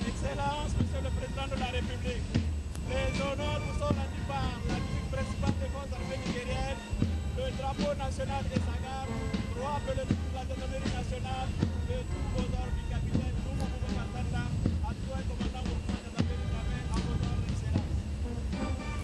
Excellence, Monsieur le Président de la République, les honneurs vous sont rendus par la musique principale des forces armées nigériennes, le drapeau national des Sagas, roi de la gendarmerie nationale, de tous vos ordres du capitaine, tout mon mouvement Katanda, adjoint commandant au mouvement de gendarmerie de la main, à vos ordres, Excellence.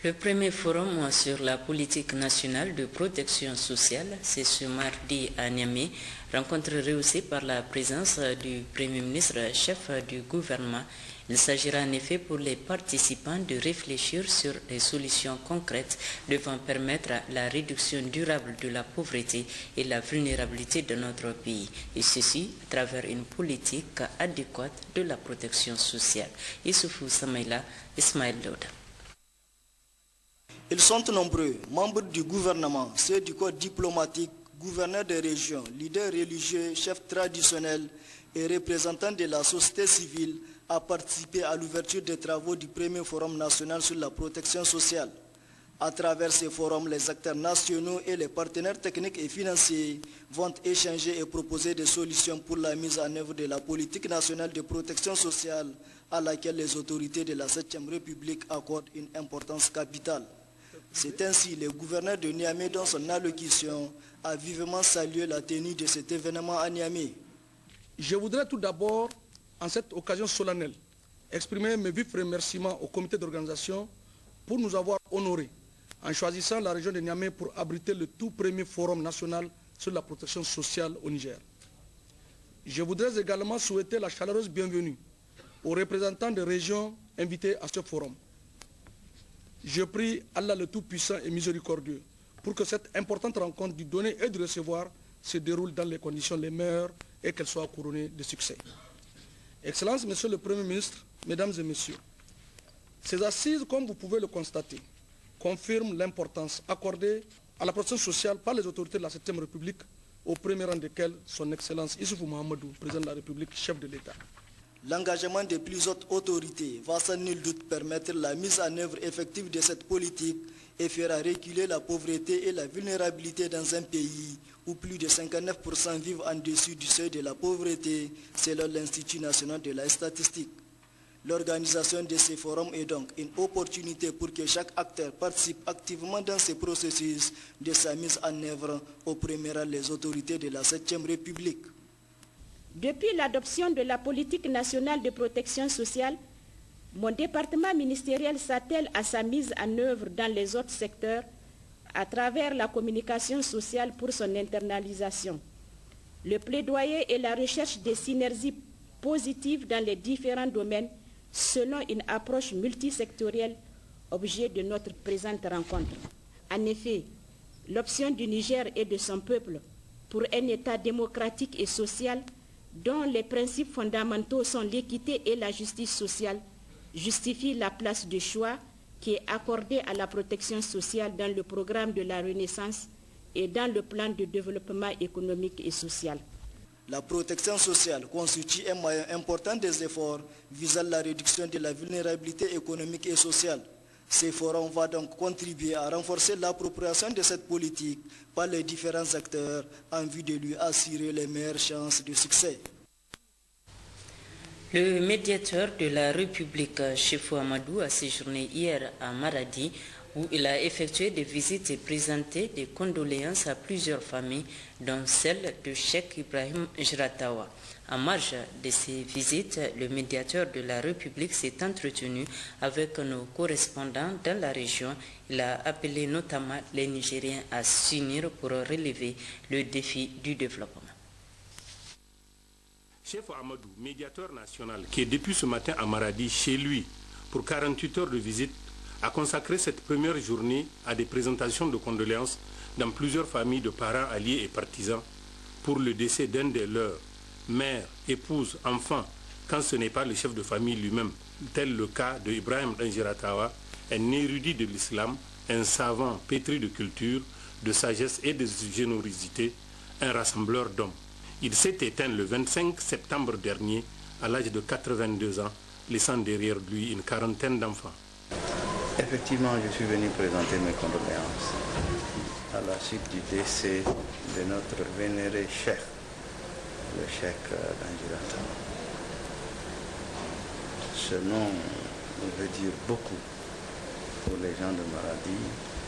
Le premier forum sur la politique nationale de protection sociale, c'est ce mardi à Niamey, rencontre rehaussée par la présence du Premier ministre, chef du gouvernement. Il s'agira en effet pour les participants de réfléchir sur des solutions concrètes devant permettre la réduction durable de la pauvreté et la vulnérabilité de notre pays, et ceci à travers une politique adéquate de la protection sociale. Issoufou Samaïla, Ismaël Loda. Ils sont nombreux, membres du gouvernement, ceux du corps diplomatique, gouverneurs des régions, leaders religieux, chefs traditionnels et représentants de la société civile à participer à l'ouverture des travaux du premier forum national sur la protection sociale. À travers ces forums, les acteurs nationaux et les partenaires techniques et financiers vont échanger et proposer des solutions pour la mise en œuvre de la politique nationale de protection sociale à laquelle les autorités de la 7e République accordent une importance capitale. C'est ainsi le gouverneur de Niamey, dans son allocution, a vivement salué la tenue de cet événement à Niamey. Je voudrais tout d'abord, en cette occasion solennelle, exprimer mes vifs remerciements au comité d'organisation pour nous avoir honorés en choisissant la région de Niamey pour abriter le tout premier forum national sur la protection sociale au Niger. Je voudrais également souhaiter la chaleureuse bienvenue aux représentants des régions invités à ce forum. Je prie Allah le Tout-Puissant et Miséricordieux pour que cette importante rencontre du donner et du recevoir se déroule dans les conditions les meilleures et qu'elle soit couronnée de succès. Excellences, Monsieur le Premier ministre, Mesdames et Messieurs, ces assises, comme vous pouvez le constater, confirment l'importance accordée à la protection sociale par les autorités de la 7e République, au premier rang desquelles son Excellence Issoufou Mahamadou, président de la République, chef de l'État. L'engagement des plus hautes autorités va sans nul doute permettre la mise en œuvre effective de cette politique et fera reculer la pauvreté et la vulnérabilité dans un pays où plus de 59% vivent en dessus du seuil de la pauvreté, selon l'Institut national de la statistique. L'organisation de ces forums est donc une opportunité pour que chaque acteur participe activement dans ce processus de sa mise en œuvre, au premier rang les autorités de la 7e République. Depuis l'adoption de la politique nationale de protection sociale, mon département ministériel s'attelle à sa mise en œuvre dans les autres secteurs à travers la communication sociale pour son internalisation, le plaidoyer et la recherche des synergies positives dans les différents domaines selon une approche multisectorielle, objet de notre présente rencontre. En effet, l'option du Niger et de son peuple pour un État démocratique et social dont les principes fondamentaux sont l'équité et la justice sociale, justifie la place de choix qui est accordée à la protection sociale dans le programme de la Renaissance et dans le plan de développement économique et social. La protection sociale constitue un moyen important des efforts visant la réduction de la vulnérabilité économique et sociale. Ces forums vont donc contribuer à renforcer l'appropriation de cette politique par les différents acteurs en vue de lui assurer les meilleures chances de succès. Le médiateur de la République, Chefou Amadou, a séjourné hier à Maradi, où il a effectué des visites et présenté des condoléances à plusieurs familles, dont celle de Cheikh Ibrahim Njratawa. En marge de ces visites, le médiateur de la République s'est entretenu avec nos correspondants dans la région. Il a appelé notamment les Nigériens à s'unir pour relever le défi du développement. Chefou Amadou, médiateur national, qui est depuis ce matin à Maradi, chez lui, pour 48 heures de visite, a consacré cette première journée à des présentations de condoléances dans plusieurs familles de parents, alliés et partisans pour le décès d'un des leurs, mère, épouse, enfant, quand ce n'est pas le chef de famille lui-même, tel le cas de Ibrahim Njratawa, un érudit de l'islam, un savant pétri de culture, de sagesse et de générosité, un rassembleur d'hommes. Il s'est éteint le 25 septembre dernier à l'âge de 82 ans, laissant derrière lui une quarantaine d'enfants. Effectivement, je suis venu présenter mes condoléances à la suite du décès de notre vénéré cheikh, le cheikh d'Njratawa. Ce nom veut dire beaucoup pour les gens de Maradi,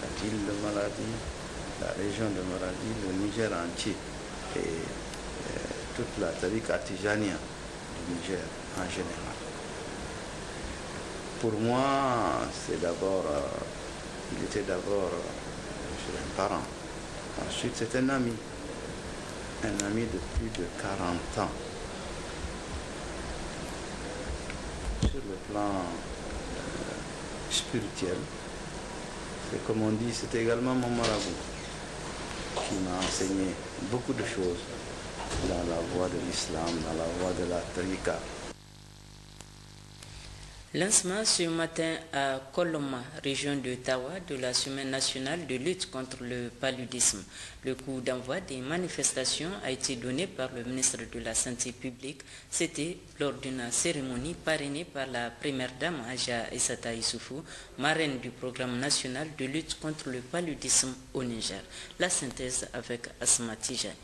la ville de Maradi, la région de Maradi, le Niger entier et toute la tariqa tijania du Niger en général. Pour moi, c'est d'abord, il était d'abord un parent. Ensuite, c'est un ami de plus de 40 ans. Sur le plan spirituel, c'est comme on dit, c'est également mon marabout qui m'a enseigné beaucoup de choses dans la voie de l'islam, dans la voie de la tariqa. Lancement ce matin à Koloma, région de Tawa, de la Semaine nationale de lutte contre le paludisme. Le coup d'envoi des manifestations a été donné par le ministre de la Santé publique. C'était lors d'une cérémonie parrainée par la première dame Haja Issata Issoufou, marraine du programme national de lutte contre le paludisme au Niger. La synthèse avec Asma Tijani.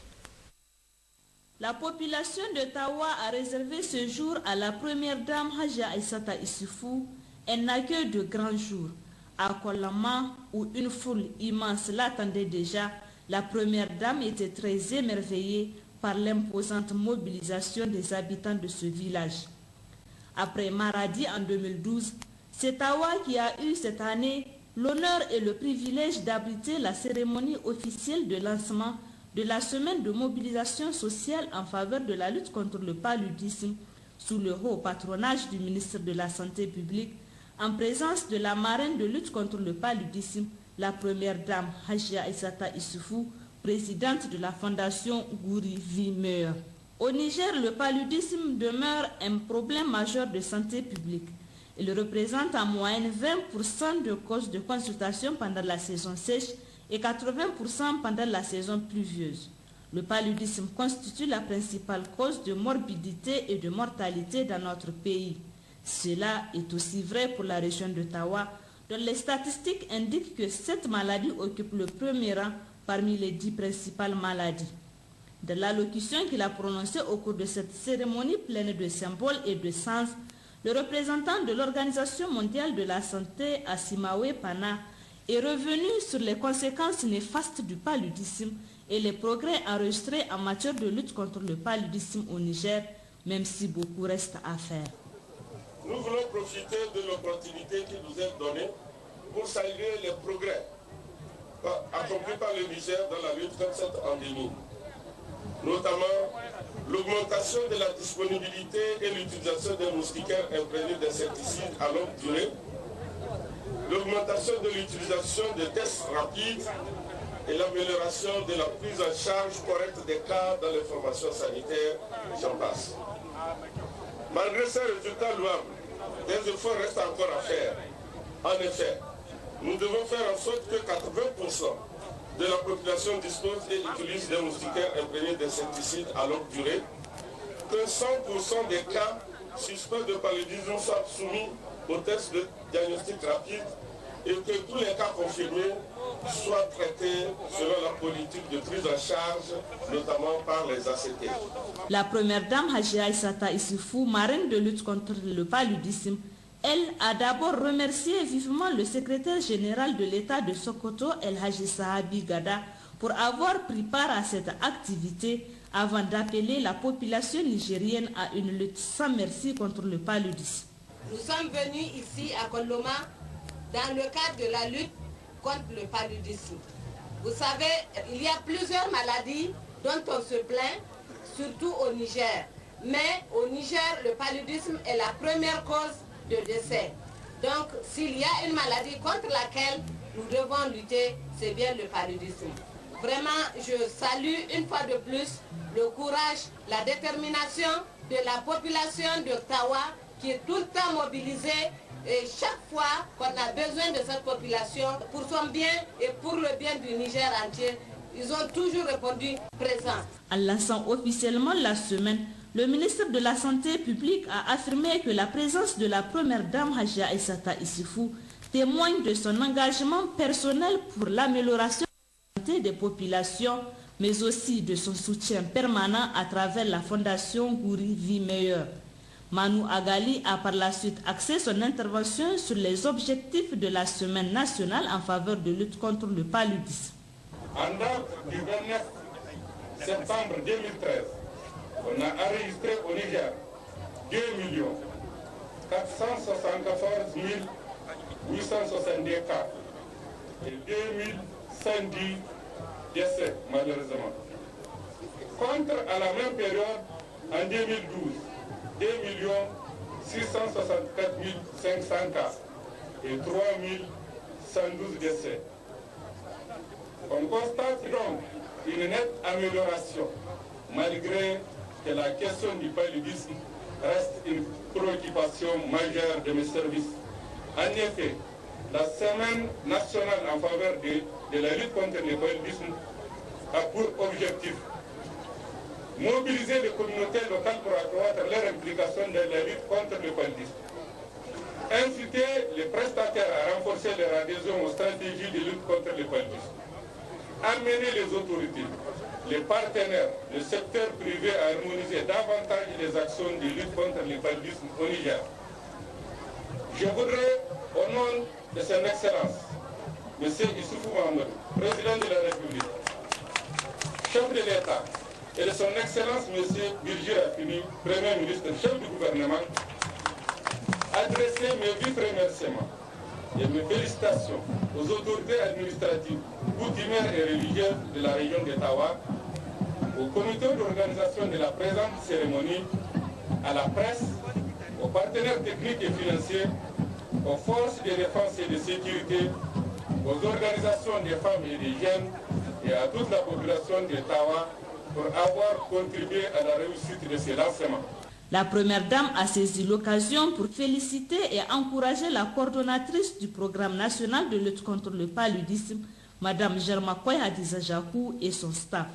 La population de Tawa a réservé ce jour à la première dame Haja Issata Issoufou un accueil de grand jour. À Kolama, où une foule immense l'attendait déjà, la première dame était très émerveillée par l'imposante mobilisation des habitants de ce village. Après Maradi en 2012, c'est Tawa qui a eu cette année l'honneur et le privilège d'abriter la cérémonie officielle de lancement de la semaine de mobilisation sociale en faveur de la lutte contre le paludisme sous le haut patronage du ministre de la Santé publique, en présence de la marraine de lutte contre le paludisme, la première dame Haja Issata Issoufou, présidente de la fondation Gouri Vimeur. Au Niger, le paludisme demeure un problème majeur de santé publique. Il représente en moyenne 20% de causes de consultation pendant la saison sèche et 80% pendant la saison pluvieuse. Le paludisme constitue la principale cause de morbidité et de mortalité dans notre pays. Cela est aussi vrai pour la région de Tawa, dont les statistiques indiquent que cette maladie occupe le premier rang parmi les 10 principales maladies. De l'allocution qu'il a prononcée au cours de cette cérémonie pleine de symboles et de sens, le représentant de l'Organisation mondiale de la santé, Asimawe Pana, est revenu sur les conséquences néfastes du paludisme et les progrès enregistrés en matière de lutte contre le paludisme au Niger, même si beaucoup reste à faire. Nous voulons profiter de l'opportunité qui nous est donnée pour saluer les progrès accomplis par le Niger dans la lutte contre cette endémie, notamment l'augmentation de la disponibilité et l'utilisation des moustiquaires imprégnés d'insecticides à longue durée, l'augmentation de l'utilisation des tests rapides et l'amélioration de la prise en charge correcte des cas dans les formations sanitaires, j'en passe. Malgré ces résultats louables, des efforts restent encore à faire. En effet, nous devons faire en sorte que 80% de la population dispose et utilise des moustiquaires imprégnés d'insecticides à longue durée, que 100% des cas suspects de paludisme soient soumis au test de diagnostic rapide et que tous les cas confirmés congéniés soient traités selon la politique de prise en charge, notamment par les ACT. La première dame Hadji Aïssata Issoufou, marraine de lutte contre le paludisme, elle a d'abord remercié vivement le secrétaire général de l'État de Sokoto, El Hadji Sahabi Gada, pour avoir pris part à cette activité avant d'appeler la population nigérienne à une lutte sans merci contre le paludisme. Nous sommes venus ici à Koloma dans le cadre de la lutte contre le paludisme. Vous savez, il y a plusieurs maladies dont on se plaint, surtout au Niger. Mais au Niger, le paludisme est la première cause de décès. Donc, s'il y a une maladie contre laquelle nous devons lutter, c'est bien le paludisme. Vraiment, je salue une fois de plus le courage, la détermination de la population de Tawa qui est tout le temps mobilisée et chaque fois qu'on a besoin de cette population pour son bien et pour le bien du Niger entier, ils ont toujours répondu présent. En lançant officiellement la semaine, le ministre de la Santé publique a affirmé que la présence de la première dame Hadji Aïssata Issoufou témoigne de son engagement personnel pour l'amélioration de la santé des populations, mais aussi de son soutien permanent à travers la fondation Gouri Vie Meilleure. Manu Agali a par la suite axé son intervention sur les objectifs de la semaine nationale en faveur de lutte contre le paludisme. En date du 29 septembre 2013, on a enregistré au Niger 2 474 862 cas et 2110 décès malheureusement. Contre à la même période en 2012, 2 664 500 cas et 3 112 décès. On constate donc une nette amélioration malgré que la question du paludisme reste une préoccupation majeure de mes services. En effet, la semaine nationale en faveur de la lutte contre le paludisme a pour objectif mobiliser les communautés locales pour accroître leur implication dans la lutte contre le paludisme, inciter les prestataires à renforcer leur adhésion aux stratégies de lutte contre le paludisme, amener les autorités, les partenaires, le secteur privé à harmoniser davantage les actions de lutte contre le paludisme au Niger. Je voudrais, au nom de son Excellence, M. Issoufou Mahamadou, Président de la République, chef de l'État, et de son Excellence M. Birgit Rafini, Premier ministre, chef du gouvernement, adresser mes vifs remerciements et mes félicitations aux autorités administratives, coutumières et religieuses de la région de Tawa, au comité d'organisation de la présente cérémonie, à la presse, aux partenaires techniques et financiers, aux forces de défense et de sécurité, aux organisations des femmes et des jeunes et à toute la population de Tawa pour avoir contribué à la réussite de ce lancement. La première dame a saisi l'occasion pour féliciter et encourager la coordonnatrice du programme national de lutte contre le paludisme, Mme Germa Koy Hadiza Jakou et son staff.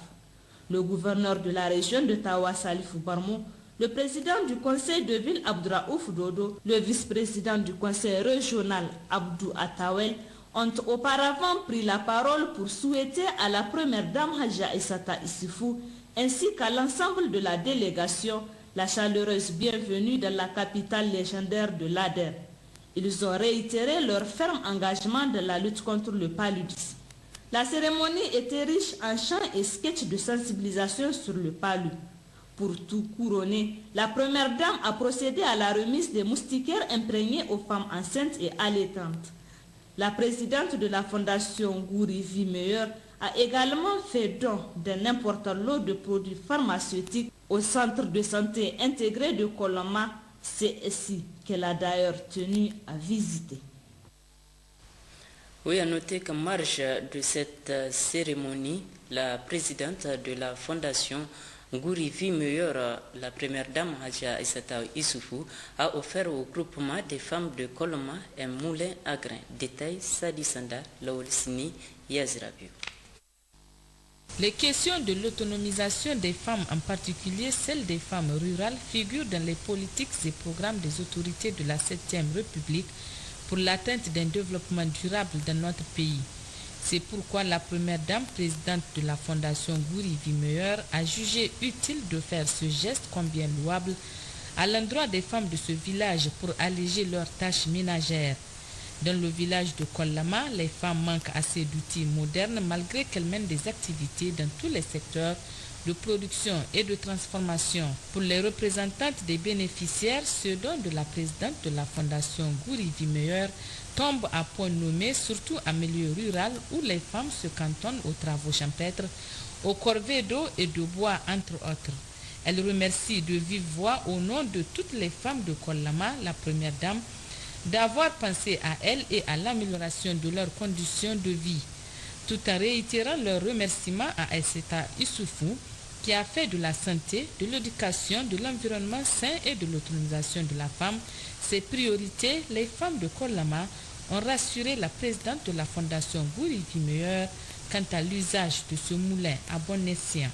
Le gouverneur de la région de Tawa, Salifou Barmo, le président du conseil de ville, Abdouraouf Dodo, le vice-président du conseil régional, Abdou Atawel, ont auparavant pris la parole pour souhaiter à la première dame Hadji Aïssata Issoufou ainsi qu'à l'ensemble de la délégation la chaleureuse bienvenue dans la capitale légendaire de l'Ader. Ils ont réitéré leur ferme engagement dans la lutte contre le paludisme. La cérémonie était riche en chants et sketchs de sensibilisation sur le palu. Pour tout couronner, la première dame a procédé à la remise des moustiquaires imprégnés aux femmes enceintes et allaitantes. La présidente de la fondation Gouri Vie Meilleure a également fait don d'un important lot de produits pharmaceutiques au centre de santé intégré de Koloma, CSI, qu'elle a d'ailleurs tenu à visiter. Oui, à noter qu'en marge de cette cérémonie, la présidente de la fondation Gouri Vie Meilleure, la première dame Hadji Aïssata Issoufou, a offert au groupement des femmes de Koloma un moulin à grains. Détail Sadi Sanda, Laolisini, Yazrabiou. Les questions de l'autonomisation des femmes, en particulier celles des femmes rurales, figurent dans les politiques et programmes des autorités de la 7e République pour l'atteinte d'un développement durable dans notre pays. C'est pourquoi la première dame présidente de la Fondation Gouri Vimeilleur a jugé utile de faire ce geste combien louable à l'endroit des femmes de ce village pour alléger leurs tâches ménagères. Dans le village de Kollama, les femmes manquent assez d'outils modernes malgré qu'elles mènent des activités dans tous les secteurs de production et de transformation. Pour les représentantes des bénéficiaires, ce don de la présidente de la Fondation Gouri Vimeilleur tombe à point nommé, surtout en milieu rural où les femmes se cantonnent aux travaux champêtres, aux corvées d'eau et de bois, entre autres. Elle remercie de vive voix au nom de toutes les femmes de Kollama, la première dame, d'avoir pensé à elles et à l'amélioration de leurs conditions de vie, tout en réitérant leur remerciement à Aissata Issoufou, qui a fait de la santé, de l'éducation, de l'environnement sain et de l'autonomisation de la femme ses priorités. Les femmes de Kollama ont rassuré la présidente de la Fondation Gouri Vimeilleur quant à l'usage de ce moulin à bon escient.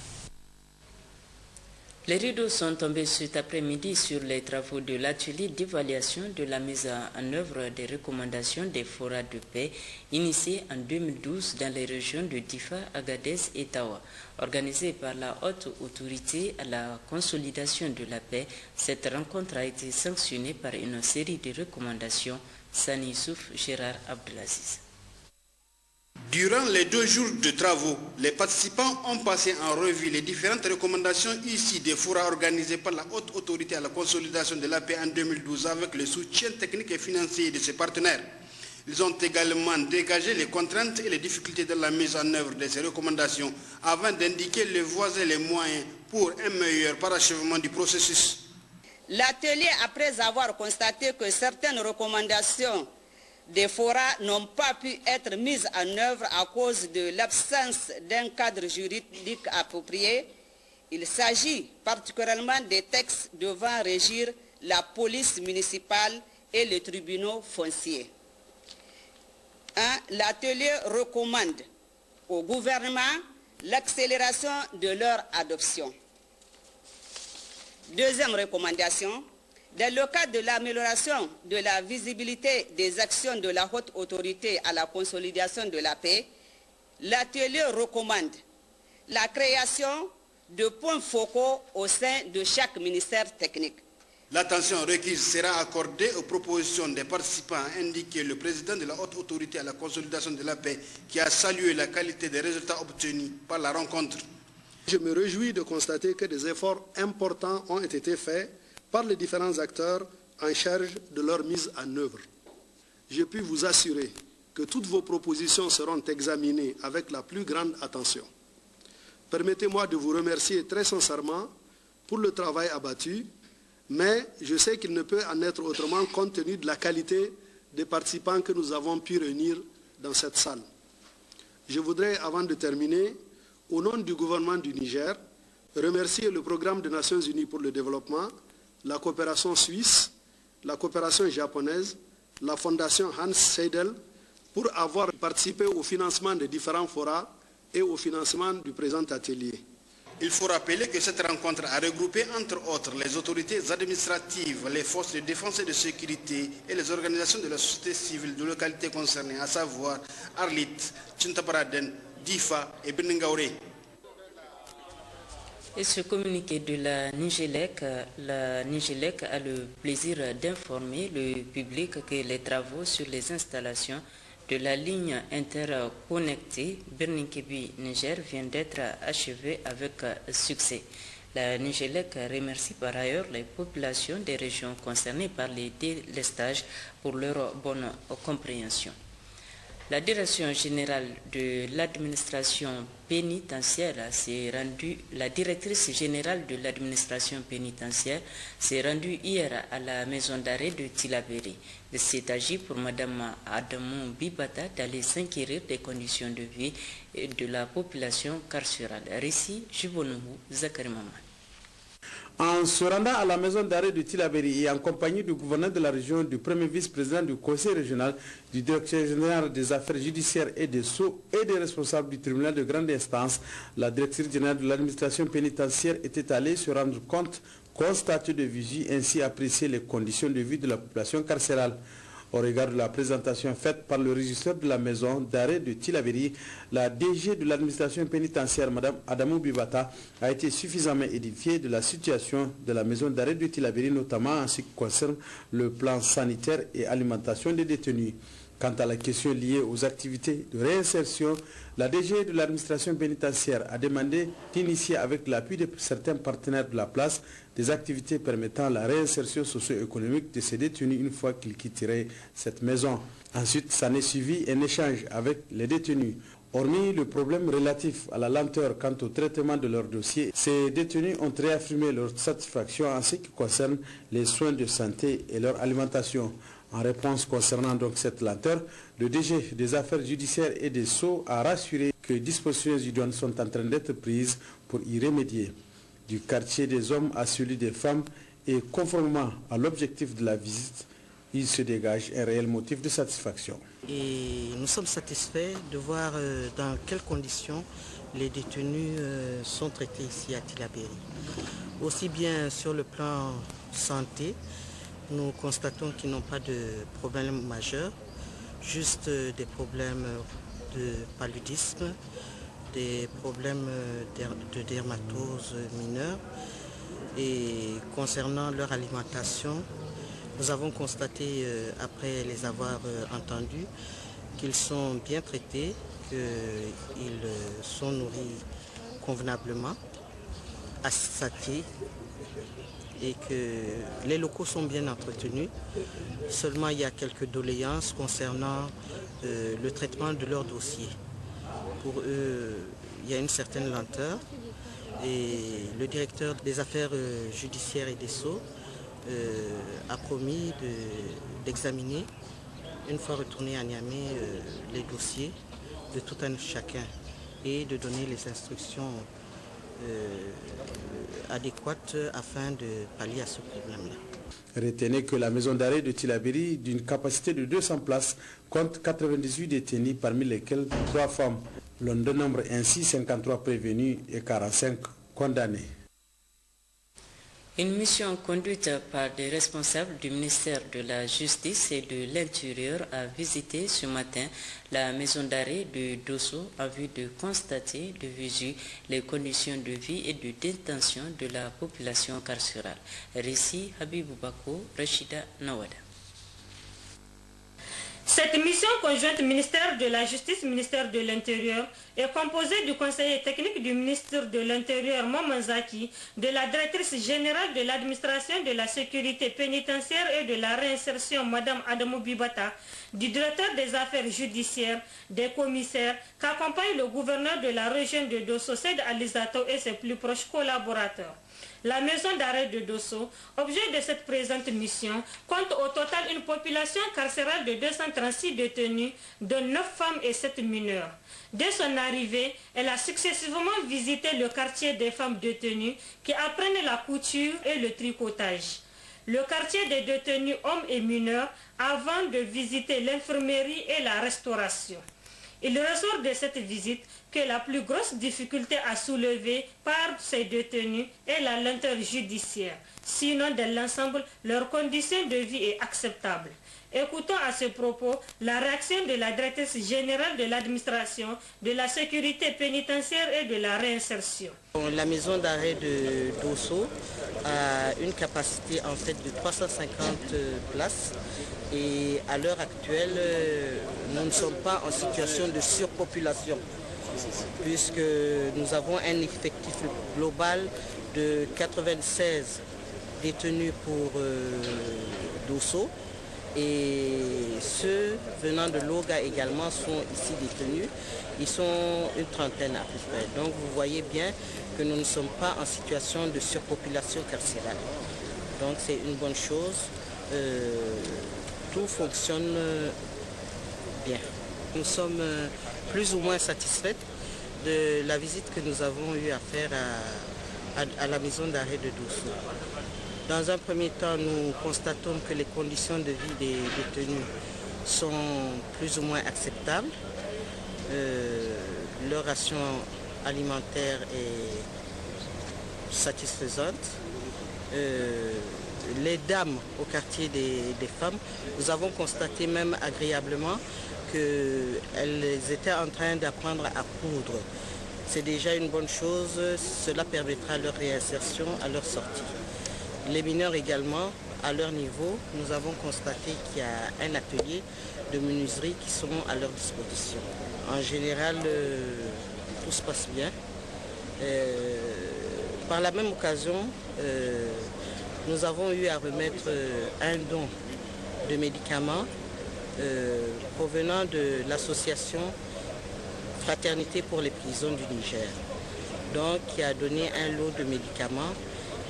Les rideaux sont tombés cet après-midi sur les travaux de l'atelier d'évaluation de la mise en œuvre des recommandations des forats de paix initiés en 2012 dans les régions de Difa, Agadez et Tawa. Organisée par la haute autorité à la consolidation de la paix, cette rencontre a été sanctionnée par une série de recommandations. Sani Youssouf, Gérard Abdelaziz. Durant les 2 jours de travaux, les participants ont passé en revue les différentes recommandations issues des forats organisés par la haute autorité à la consolidation de la paix en 2012 avec le soutien technique et financier de ses partenaires. Ils ont également dégagé les contraintes et les difficultés de la mise en œuvre de ces recommandations avant d'indiquer les voies et les moyens pour un meilleur parachèvement du processus. L'atelier, après avoir constaté que certaines recommandations des forats n'ont pas pu être mises en œuvre à cause de l'absence d'un cadre juridique approprié, il s'agit particulièrement des textes devant régir la police municipale et les tribunaux fonciers. L'atelier recommande au gouvernement l'accélération de leur adoption. Deuxième recommandation, dans le cadre de l'amélioration de la visibilité des actions de la haute autorité à la consolidation de la paix, l'atelier recommande la création de points focaux au sein de chaque ministère technique. L'attention requise sera accordée aux propositions des participants, a indiqué le président de la haute autorité à la consolidation de la paix, qui a salué la qualité des résultats obtenus par la rencontre. Je me réjouis de constater que des efforts importants ont été faits par les différents acteurs en charge de leur mise en œuvre. Je puis vous assurer que toutes vos propositions seront examinées avec la plus grande attention. Permettez-moi de vous remercier très sincèrement pour le travail abattu, mais je sais qu'il ne peut en être autrement compte tenu de la qualité des participants que nous avons pu réunir dans cette salle. Je voudrais, avant de terminer, au nom du gouvernement du Niger, remercier le Programme des Nations Unies pour le développement, la coopération suisse, la coopération japonaise, la fondation Hans Seidel pour avoir participé au financement des différents forats et au financement du présent atelier. Il faut rappeler que cette rencontre a regroupé entre autres les autorités administratives, les forces de défense et de sécurité et les organisations de la société civile de localités concernées, à savoir Arlit, Tchintabaraden, Difa et Beningaure. Et ce communiqué de la Nigélec a le plaisir d'informer le public que les travaux sur les installations de la ligne interconnectée Birninkebi-Niger viennent d'être achevés avec succès. La Nigélec remercie par ailleurs les populations des régions concernées par les délestages pour leur bonne compréhension. La direction générale de l'administration pénitentiaire la directrice générale de l'administration pénitentiaire s'est rendue hier à la maison d'arrêt de Tilaberi. Il s'est agi pour Mme Adamou Bibata d'aller s'inquérir des conditions de vie de la population carcérale. Récit Jibonoumou, Zakari Maman. En se rendant à la maison d'arrêt de Tilaberi et en compagnie du gouverneur de la région, du premier vice-président du conseil régional, du directeur général des affaires judiciaires et des sceaux et des responsables du tribunal de grande instance, la directrice générale de l'administration pénitentiaire était allée se rendre compte, constater de visu, ainsi apprécier les conditions de vie de la population carcérale. Au regard de la présentation faite par le régisseur de la maison d'arrêt de Tillabéri, la DG de l'administration pénitentiaire, Mme Adamou Bibata, a été suffisamment édifiée de la situation de la maison d'arrêt de Tillabéri, notamment en ce qui concerne le plan sanitaire et alimentation des détenus. Quant à la question liée aux activités de réinsertion, la DG de l'administration pénitentiaire a demandé d'initier avec l'appui de certains partenaires de la place des activités permettant la réinsertion socio-économique de ces détenus une fois qu'ils quitteraient cette maison. Ensuite, s'en est suivi un échange avec les détenus. Hormis le problème relatif à la lenteur quant au traitement de leur dossier, ces détenus ont réaffirmé leur satisfaction en ce qui concerne les soins de santé et leur alimentation. En réponse concernant donc cette lenteur, le DG des affaires judiciaires et des Sceaux a rassuré que les dispositions idoines sont en train d'être prises pour y remédier. Du quartier des hommes à celui des femmes et conformément à l'objectif de la visite, il se dégage un réel motif de satisfaction. Et nous sommes satisfaits de voir dans quelles conditions les détenus sont traités ici à Tillabéri. Aussi bien sur le plan santé, nous constatons qu'ils n'ont pas de problèmes majeurs, juste des problèmes de paludisme, des problèmes de dermatose mineure. Et concernant leur alimentation, nous avons constaté, après les avoir entendus, qu'ils sont bien traités, qu'ils sont nourris convenablement, assatis, et que les locaux sont bien entretenus. Seulement, il y a quelques doléances concernant le traitement de leur dossier. Pour eux, il y a une certaine lenteur et le directeur des affaires judiciaires et des Sceaux a promis d'examiner, une fois retourné à Niamey, les dossiers de tout un chacun et de donner les instructions adéquates afin de pallier à ce problème-là. Retenez que la maison d'arrêt de Tillabéri, d'une capacité de 200 places, compte 98 détenus, parmi lesquels 3 femmes. L'on dénombre ainsi 53 prévenus et 45 condamnés. Une mission conduite par des responsables du ministère de la Justice et de l'Intérieur a visité ce matin la maison d'arrêt de Dosso en vue de constater de visu les conditions de vie et de détention de la population carcérale. Récit Habibou Bako, Rachida Nawada. Cette mission conjointe ministère de la Justice, ministère de l'Intérieur est composée du conseiller technique du ministre de l'Intérieur, Momanzaki, de la directrice générale de l'administration de la sécurité pénitentiaire et de la réinsertion, Mme Adamou Bibata, du directeur des affaires judiciaires, des commissaires, qu'accompagne le gouverneur de la région de Dosso, Seyd Alizato, et ses plus proches collaborateurs. La maison d'arrêt de Dosso, objet de cette présente mission, compte au total une population carcérale de 236 détenus, dont 9 femmes et 7 mineurs. Dès son arrivée, elle a successivement visité le quartier des femmes détenues qui apprennent la couture et le tricotage, le quartier des détenus hommes et mineurs avant de visiter l'infirmerie et la restauration. Il ressort de cette visite que la plus grosse difficulté à soulever par ces détenus est la lenteur judiciaire. Sinon, dans l'ensemble, leur condition de vie est acceptable. Écoutons à ce propos la réaction de la directrice générale de l'administration, de la sécurité pénitentiaire et de la réinsertion. La maison d'arrêt de Dosso a une capacité en fait de 350 places. Et à l'heure actuelle, nous ne sommes pas en situation de surpopulation, puisque nous avons un effectif global de 96 détenus pour Dosso, et ceux venant de Loga également sont ici détenus. Ils sont une trentaine à peu près. Donc vous voyez bien que nous ne sommes pas en situation de surpopulation carcérale. Donc c'est une bonne chose. Tout fonctionne bien. Nous sommes plus ou moins satisfaits de la visite que nous avons eu à faire à la maison d'arrêt de Dosso. Dans un premier temps, nous constatons que les conditions de vie des détenus sont plus ou moins acceptables. Leur ration alimentaire est satisfaisante. les dames au quartier des femmes, nous avons constaté même agréablement qu'elles étaient en train d'apprendre à coudre. C'est déjà une bonne chose, cela permettra leur réinsertion à leur sortie. Les mineurs également, à leur niveau, nous avons constaté qu'il y a un atelier de menuiserie qui sont à leur disposition. En général, tout se passe bien. Par la même occasion, nous avons eu à remettre un don de médicaments provenant de l'association Fraternité pour les prisons du Niger, donc qui a donné un lot de médicaments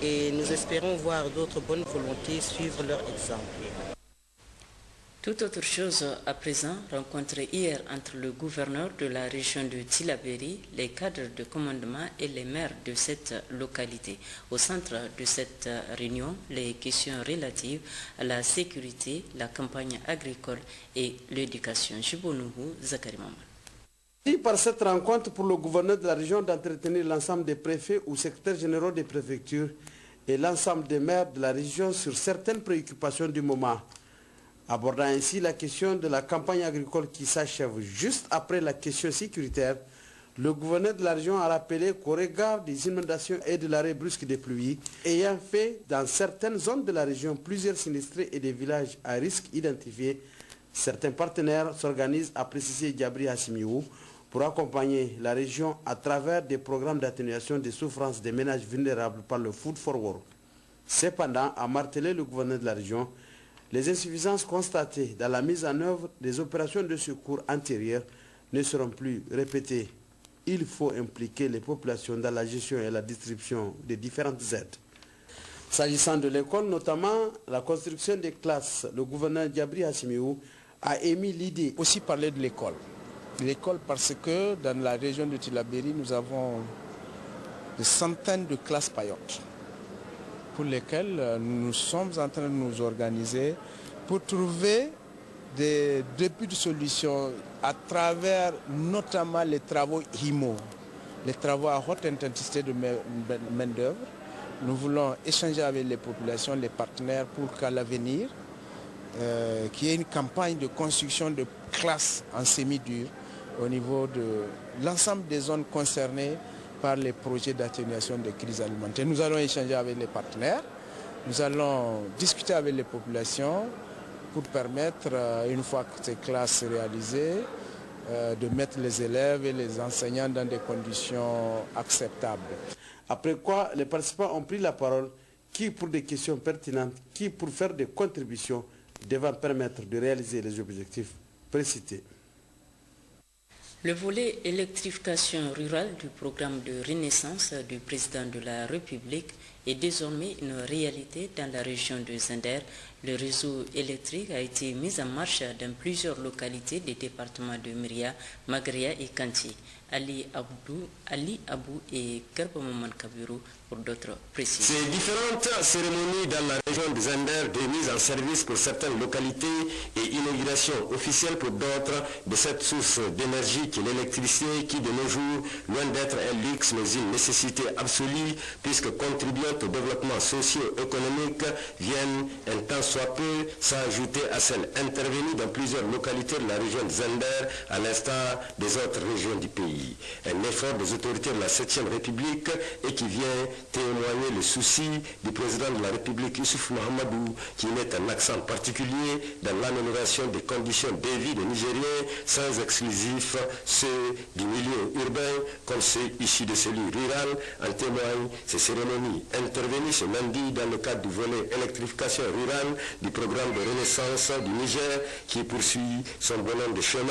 et nous espérons voir d'autres bonnes volontés suivre leur exemple. Tout autre chose à présent, rencontrée hier entre le gouverneur de la région de Tillabéri, les cadres de commandement et les maires de cette localité. Au centre de cette réunion, les questions relatives à la sécurité, la campagne agricole et l'éducation. Jibonouhou, Zakari Maman. Par cette rencontre pour le gouverneur de la région d'entretenir l'ensemble des préfets ou secrétaires généraux des préfectures et l'ensemble des maires de la région sur certaines préoccupations du moment, abordant ainsi la question de la campagne agricole qui s'achève juste après la question sécuritaire. Le gouverneur de la région a rappelé qu'au regard des inondations et de l'arrêt brusque des pluies, ayant fait dans certaines zones de la région plusieurs sinistrés et des villages à risque identifiés, certains partenaires s'organisent, à préciser Diabri Hassimiou, pour accompagner la région à travers des programmes d'atténuation des souffrances des ménages vulnérables par le Food Forward. Cependant, a martelé le gouverneur de la région, les insuffisances constatées dans la mise en œuvre des opérations de secours antérieures ne seront plus répétées. Il faut impliquer les populations dans la gestion et la distribution des différentes aides. S'agissant de l'école, notamment la construction des classes, le gouverneur Diabri Hassimiou a émis l'idée. Aussi parler de l'école. L'école parce que dans la région de Tillabéri, nous avons des centaines de classes payotes pour lesquelles nous sommes en train de nous organiser pour trouver des débuts de solutions à travers notamment les travaux IMO, les travaux à haute intensité de main-d'œuvre. Nous voulons échanger avec les populations, les partenaires pour qu'à l'avenir, qu'il y ait une campagne de construction de classes en semi-dur au niveau de l'ensemble des zones concernées par les projets d'atténuation des crises alimentaires. Nous allons échanger avec les partenaires, nous allons discuter avec les populations pour permettre, une fois que ces classes sont réalisées, de mettre les élèves et les enseignants dans des conditions acceptables. Après quoi, les participants ont pris la parole, qui pour des questions pertinentes, qui pour faire des contributions devant permettre de réaliser les objectifs précités. Le volet électrification rurale du programme de renaissance du président de la République est désormais une réalité dans la région de Zender. Le réseau électrique a été mis en marche dans plusieurs localités des départements de Myria, Magria et Kanti. Ali Abou et Garbamoman Kabiru pour d'autres précisions. Ces différentes cérémonies dans la région de Zender, de mise en service pour certaines localités et inauguration officielle pour d'autres de cette source d'énergie qui est l'électricité, qui de nos jours, loin d'être un luxe, mais une nécessité absolue, puisque contribuant au développement socio-économique, viennent un temps soit peu s'ajouter à celles intervenues dans plusieurs localités de la région de Zender, à l'instar des autres régions du pays. Un effort des autorités de la 7e République et qui vient témoigner le souci du président de la République, Youssouf Mahamadou, qui met un accent particulier dans l'amélioration des conditions de vie des Nigériens, sans exclusif ceux du milieu urbain comme ceux issus de celui rural. En témoignent ces cérémonies intervenues ce lundi dans le cadre du volet électrification rurale du programme de renaissance du Niger qui poursuit son bonhomme de chemin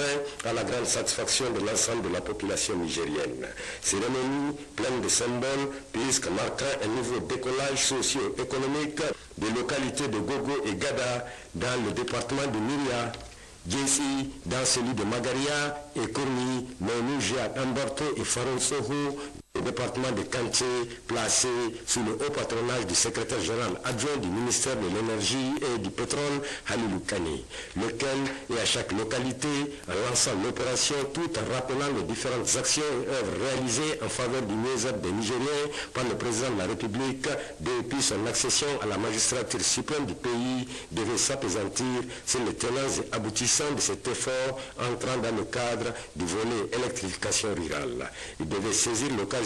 à la grande satisfaction de l'ensemble de la population nigérienne. Cérémonie pleine de symboles puisque marquant un nouveau décollage socio-économique des localités de Gogo et Gada dans le département de Myria, Djessi dans celui de Magaria et Kourni, Mounouja, Ambarto et Faron Soho Le département de Kanché, placé sous le haut patronage du secrétaire général adjoint du ministère de l'Énergie et du Pétrole, Halilou Kani, lequel est à chaque localité en lançant l'opération tout en rappelant les différentes actions et œuvres réalisées en faveur du mieux-être des Nigériens par le président de la République depuis son accession à la magistrature suprême du pays, devait s'appesantir sur les tenants et aboutissants de cet effort entrant dans le cadre du volet électrification rurale. Il devait saisir l'occasion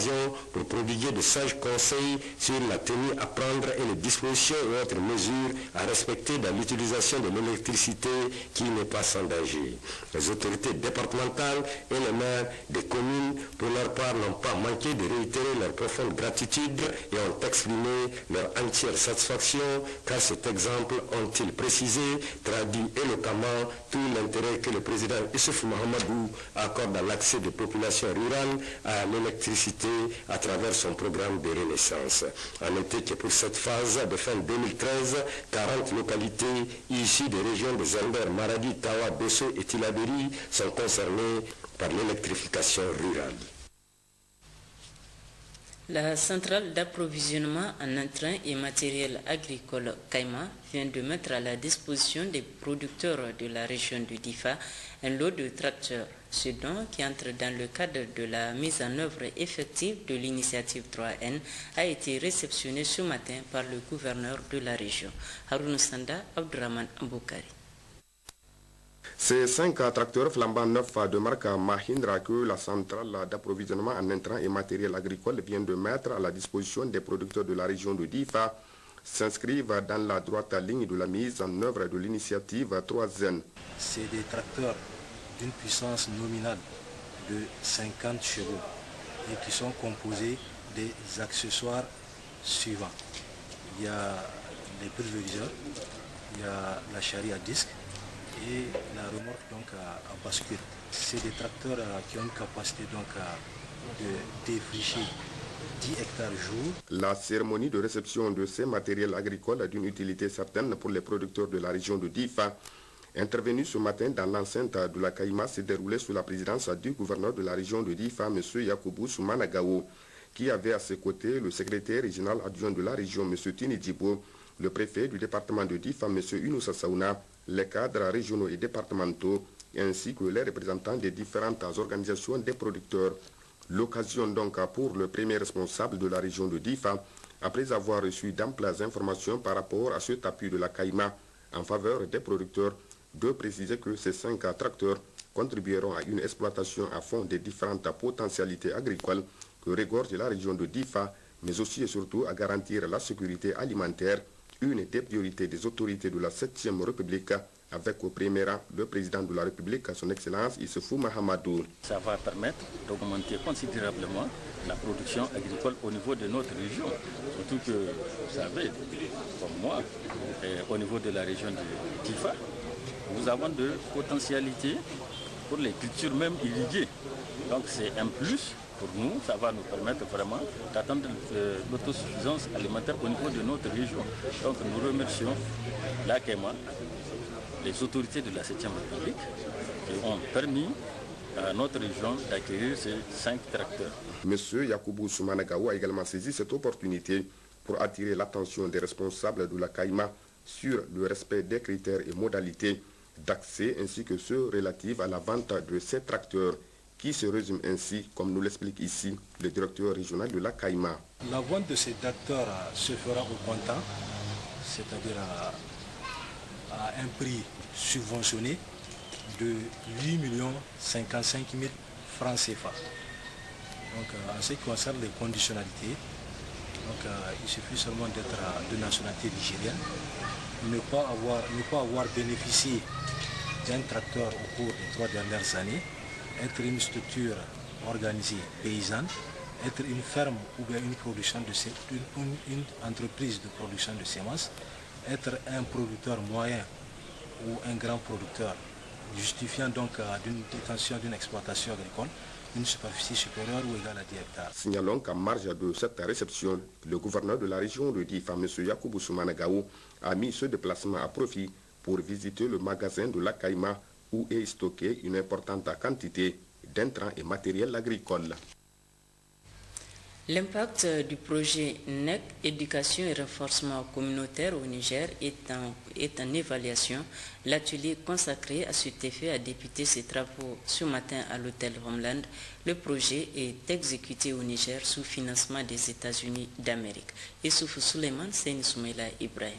pour prodiguer de sages conseils sur la tenue à prendre et les dispositions et autres mesures à respecter dans l'utilisation de l'électricité qui n'est pas sans danger. Les autorités départementales et les maires des communes, pour leur part, n'ont pas manqué de réitérer leur profonde gratitude et ont exprimé leur entière satisfaction, car cet exemple, ont-ils précisé, traduit éloquemment tout l'intérêt que le président Issoufou Mahamadou accorde à l'accès des populations rurales à l'électricité à travers son programme de renaissance. En été que pour cette phase de fin 2013, 40 localités issues des régions de Zender, Maradi, Tawa, Besso et Tilaberi sont concernées par l'électrification rurale. La centrale d'approvisionnement en intrants et matériel agricole Kaima vient de mettre à la disposition des producteurs de la région de Difa un lot de tracteurs. Ce don, qui entre dans le cadre de la mise en œuvre effective de l'initiative 3N, a été réceptionné ce matin par le gouverneur de la région, Haroun Sanda Abdurrahman Amboukari. Ces 5 tracteurs flambant neufs de marque Mahindra que la centrale d'approvisionnement en intrants et matériel agricole vient de mettre à la disposition des producteurs de la région de Difa s'inscrivent dans la droite ligne de la mise en œuvre de l'initiative 3N. C'est des tracteurs d'une puissance nominale de 50 chevaux et qui sont composés des accessoires suivants. Il y a les pulvériseurs, il y a la charrie à disque et la remorque donc à bascule. C'est des tracteurs qui ont une capacité donc de défricher 10 hectares jour. La cérémonie de réception de ces matériels agricoles d'une utilité certaine pour les producteurs de la région de Difa, intervenue ce matin dans l'enceinte de la Kaima, s'est déroulée sous la présidence du gouverneur de la région de Difa, M. Yakoubou Soumana Gao, qui avait à ses côtés le secrétaire régional adjoint de la région, M. Tini Djibo, le préfet du département de Difa, M. Younoussa Saouna, les cadres régionaux et départementaux, ainsi que les représentants des différentes organisations des producteurs. L'occasion donc pour le premier responsable de la région de Difa, après avoir reçu d'amples informations par rapport à cet appui de la Kaima en faveur des producteurs, de préciser que ces 5 tracteurs contribueront à une exploitation à fond des différentes potentialités agricoles que regorge la région de Difa, mais aussi et surtout à garantir la sécurité alimentaire, une des priorités des autorités de la 7e République, avec au premier rang le président de la République, son Excellence Issoufou Mahamadou. Ça va permettre d'augmenter considérablement la production agricole au niveau de notre région. Surtout que, vous savez, comme moi, au niveau de la région de Difa, nous avons de potentialités pour les cultures même irriguées. Donc c'est un plus pour nous, ça va nous permettre vraiment d'atteindre l'autosuffisance alimentaire au niveau de notre région. Donc nous remercions la Kaima, les autorités de la 7e République qui ont permis à notre région d'acquérir ces 5 tracteurs. Monsieur Yakoubou Soumana Gao a également saisi cette opportunité pour attirer l'attention des responsables de la Kaima sur le respect des critères et modalités d'accès ainsi que ceux relatifs à la vente de ces tracteurs qui se résument ainsi, comme nous l'explique ici le directeur régional de la Kaima. La vente de ces tracteurs se fera au comptant, c'est-à-dire à un prix subventionné de 8 55 000 francs CFA. Donc en ce qui concerne les conditionnalités, donc, il suffit seulement d'être de nationalité nigérienne, ne pas avoir bénéficié d'un tracteur au cours des 3 dernières années, être une structure organisée paysanne, être une ferme ou bien une entreprise de production de semences, être un producteur moyen ou un grand producteur, justifiant donc d'une détention d'une exploitation agricole, une superficie supérieure ou égale à 10 hectares. Signalons qu'en marge de cette réception, le gouverneur de la région de Difa, M. Yakoubou Soumana Gao, a mis ce déplacement à profit pour visiter le magasin de la Kaima où est stockée une importante quantité d'intrants et matériel agricole. L'impact du projet NEC, éducation et renforcement communautaire au Niger, est en évaluation. L'atelier consacré à cet effet a débuté ses travaux ce matin à l'hôtel Homeland. Le projet est exécuté au Niger sous financement des États-Unis d'Amérique. Issoufou Suleiman, Seyni Soumaïla Ibrahim.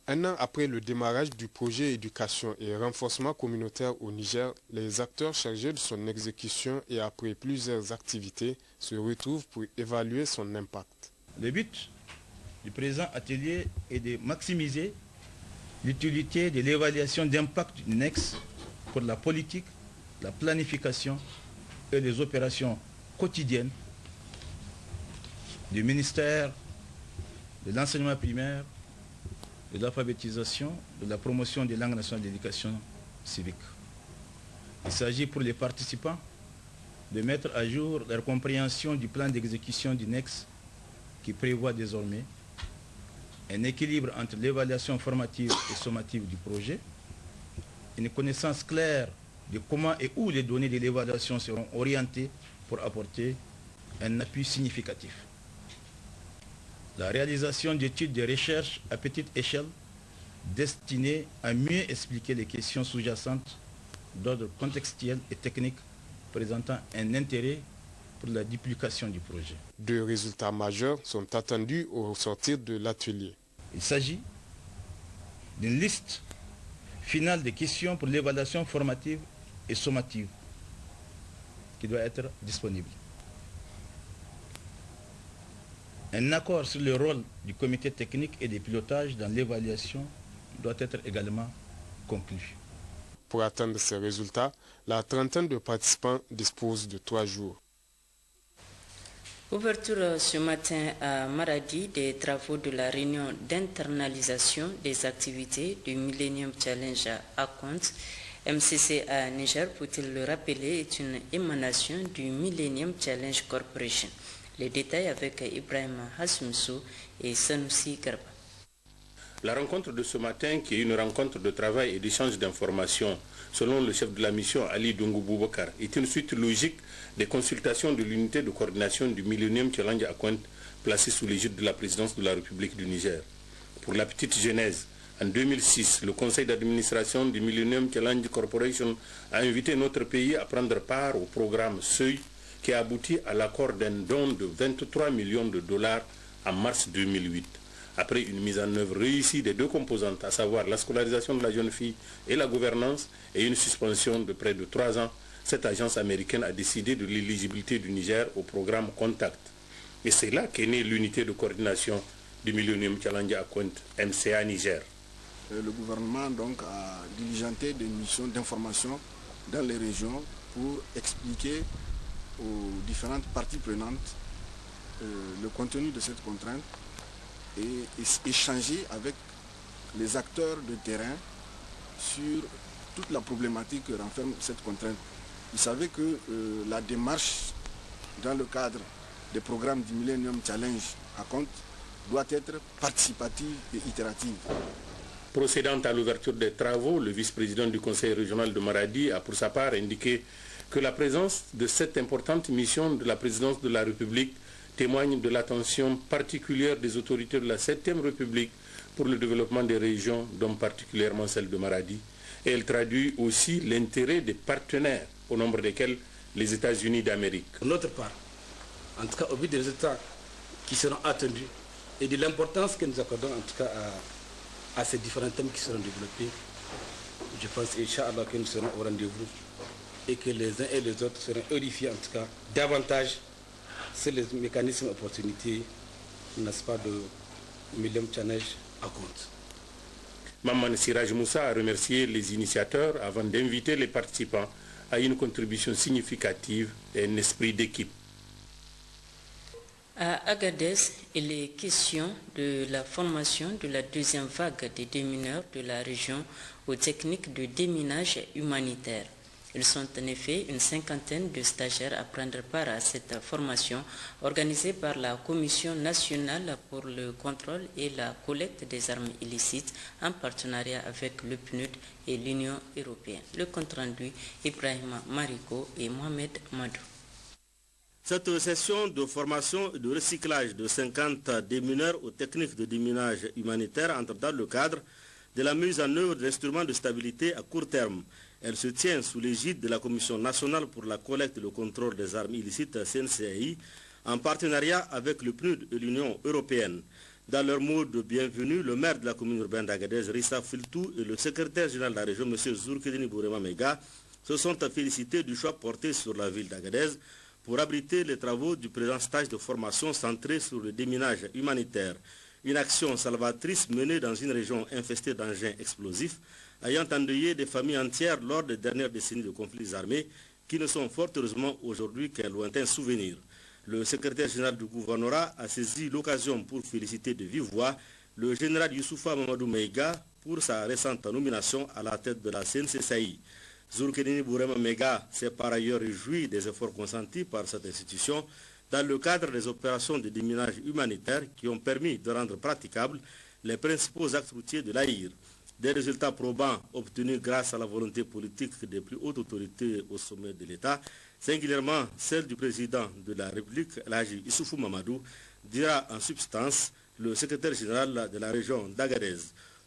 Un an après le démarrage du projet éducation et renforcement communautaire au Niger, les acteurs chargés de son exécution et après plusieurs activités se retrouvent pour évaluer son impact. Le but du présent atelier est de maximiser l'utilité de l'évaluation d'impact du NEX pour la politique, la planification et les opérations quotidiennes du ministère de l'enseignement primaire, de l'alphabétisation, de la promotion des langues nationales d'éducation civique. Il s'agit pour les participants de mettre à jour leur compréhension du plan d'exécution du NEX qui prévoit désormais un équilibre entre l'évaluation formative et sommative du projet, une connaissance claire de comment et où les données de l'évaluation seront orientées pour apporter un appui significatif. La réalisation d'études de recherche à petite échelle destinées à mieux expliquer les questions sous-jacentes d'ordre contextuel et technique présentant un intérêt pour la duplication du projet. Deux résultats majeurs sont attendus au sortir de l'atelier. Il s'agit d'une liste finale des questions pour l'évaluation formative et sommative qui doit être disponible. Un accord sur le rôle du comité technique et des pilotages dans l'évaluation doit être également conclu. Pour atteindre ces résultats, la trentaine de participants dispose de 3 jours. Ouverture ce matin à Maradi des travaux de la réunion d'internalisation des activités du Millennium Challenge à compte. MCC à Niger, faut-il le rappeler, est une émanation du Millennium Challenge Corporation. Les détails avec Ibrahim Hassoumsou et Sanoussi Garba. La rencontre de ce matin, qui est une rencontre de travail et d'échange d'informations, selon le chef de la mission Ali Dungu Boubacar, est une suite logique des consultations de l'unité de coordination du Millennium Challenge à Cointe, placée sous l'égide de la présidence de la République du Niger. Pour la petite genèse, en 2006, le conseil d'administration du Millennium Challenge Corporation a invité notre pays à prendre part au programme Seuil, qui a abouti à l'accord d'un don de 23 millions de dollars en mars 2008. Après une mise en œuvre réussie des deux composantes, à savoir la scolarisation de la jeune fille et la gouvernance, et une suspension de près de 3 ans, cette agence américaine a décidé de l'éligibilité du Niger au programme Contact. Et c'est là qu'est née l'unité de coordination du Millennium Challenge à Cointe, MCA Niger. Le gouvernement donc a diligenté des missions d'information dans les régions pour expliquer aux différentes parties prenantes le contenu de cette contrainte et échanger avec les acteurs de terrain sur toute la problématique que renferme cette contrainte. Vous savez que la démarche dans le cadre des programmes du Millennium Challenge à compte doit être participative et itérative. Procédant à l'ouverture des travaux, le vice-président du conseil régional de Maradi a pour sa part indiqué que la présence de cette importante mission de la présidence de la République témoigne de l'attention particulière des autorités de la 7e République pour le développement des régions, dont particulièrement celle de Maradi. Et elle traduit aussi l'intérêt des partenaires, au nombre desquels les États-Unis d'Amérique. Pour notre part, en tout cas au vu des résultats qui seront attendus et de l'importance que nous accordons en tout cas à ces différents thèmes qui seront développés, je pense, Inch'Allah, que nous serons au rendez-vous et que les uns et les autres seront édifiés en tout cas davantage sur les mécanismes et opportunités, n'est-ce pas, de Millennium Challenge à compte. Maman Siraj Moussa a remercié les initiateurs avant d'inviter les participants à une contribution significative et un esprit d'équipe. À Agadez, il est question de la formation de la deuxième vague des démineurs de la région aux techniques de déminage humanitaire. Ils sont en effet une cinquantaine de stagiaires à prendre part à cette formation organisée par la Commission nationale pour le contrôle et la collecte des armes illicites en partenariat avec le PNUD et l'Union européenne. Le compte rendu, Ibrahima Mariko et Mohamed Madou. Cette session de formation et de recyclage de 50 démineurs aux techniques de déminage humanitaire entre dans le cadre de la mise en œuvre d'instruments de stabilité à court terme. Elle se tient sous l'égide de la Commission nationale pour la collecte et le contrôle des armes illicites CNCAI en partenariat avec le PNUD et l'Union européenne. Dans leur mot de bienvenue, le maire de la commune urbaine d'Agadez, Rissa Filtou, et le secrétaire général de la région, M. Zourkedini Bourema Mega, se sont félicités du choix porté sur la ville d'Agadez pour abriter les travaux du présent stage de formation centré sur le déminage humanitaire. Une action salvatrice menée dans une région infestée d'engins explosifs, ayant endeuillé des familles entières lors des dernières décennies de conflits armés qui ne sont fort heureusement aujourd'hui qu'un lointain souvenir. Le secrétaire général du gouvernorat a saisi l'occasion pour féliciter de vive voix le général Youssoufa Mamadou Meiga pour sa récente nomination à la tête de la CNCCI. Zourkedini Bourema Mega s'est par ailleurs réjoui des efforts consentis par cette institution dans le cadre des opérations de déminage humanitaire qui ont permis de rendre praticables les principaux axes routiers de l'Aïr. Des résultats probants obtenus grâce à la volonté politique des plus hautes autorités au sommet de l'État, singulièrement celle du président de la République, Elhadji Issoufou Mamadou, dira en substance le secrétaire général de la région d'Agadez.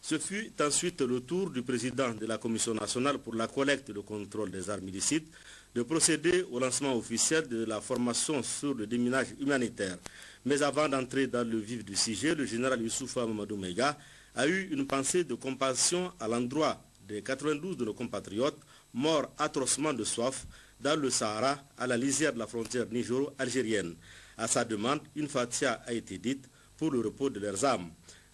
Ce fut ensuite le tour du président de la Commission nationale pour la collecte et le contrôle des armes illicites de procéder au lancement officiel de la formation sur le déminage humanitaire. Mais avant d'entrer dans le vif du sujet, le général Youssoufa Mamadou Meiga a eu une pensée de compassion à l'endroit des 92 de nos compatriotes morts atrocement de soif dans le Sahara à la lisière de la frontière nigéro-algérienne. À sa demande, une fatia a été dite pour le repos de leurs âmes.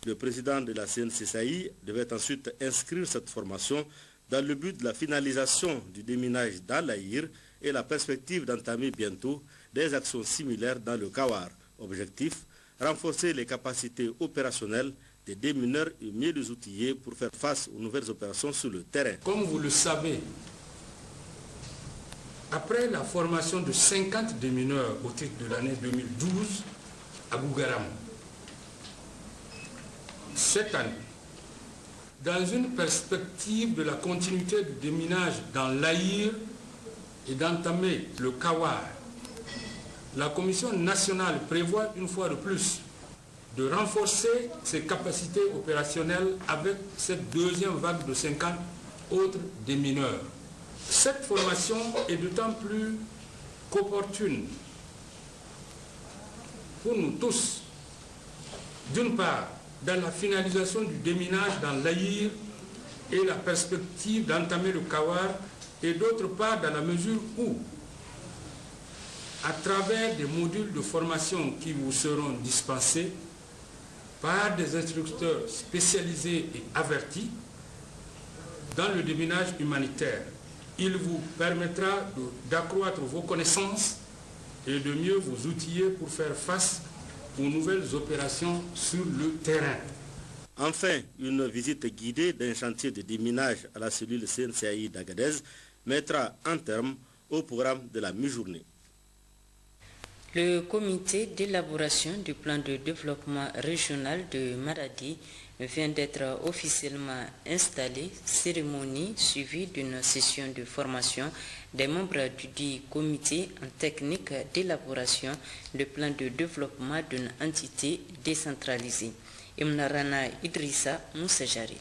Le président de la CNCCI devait ensuite inscrire cette formation dans le but de la finalisation du déminage dans l'Aïr et la perspective d'entamer bientôt des actions similaires dans le Kawar. Objectif, renforcer les capacités opérationnelles des démineurs et mieux les outiller pour faire face aux nouvelles opérations sur le terrain. Comme vous le savez, après la formation de 50 démineurs au titre de l'année 2012 à Bougaram, cette année, dans une perspective de la continuité du déminage dans l'Aïr et d'entamer le Kawar, la Commission nationale prévoit une fois de plus de renforcer ses capacités opérationnelles avec cette deuxième vague de 50 autres démineurs. Cette formation est d'autant plus qu'opportune pour nous tous, d'une part, dans la finalisation du déminage dans l'Aïr et la perspective d'entamer le Kawar, et d'autre part dans la mesure où, à travers des modules de formation qui vous seront dispensés par des instructeurs spécialisés et avertis dans le déminage humanitaire, il vous permettra d'accroître vos connaissances et de mieux vous outiller pour faire face aux nouvelles opérations sur le terrain. Enfin, une visite guidée d'un chantier de déminage à la cellule CNCAI d'Agadez mettra un terme au programme de la mi-journée. Le comité d'élaboration du plan de développement régional de Maradi vient d'être officiellement installé, cérémonie suivie d'une session de formation des membres du comité en technique d'élaboration du plan de développement d'une entité décentralisée. Imnarana Idrissa Moussejari.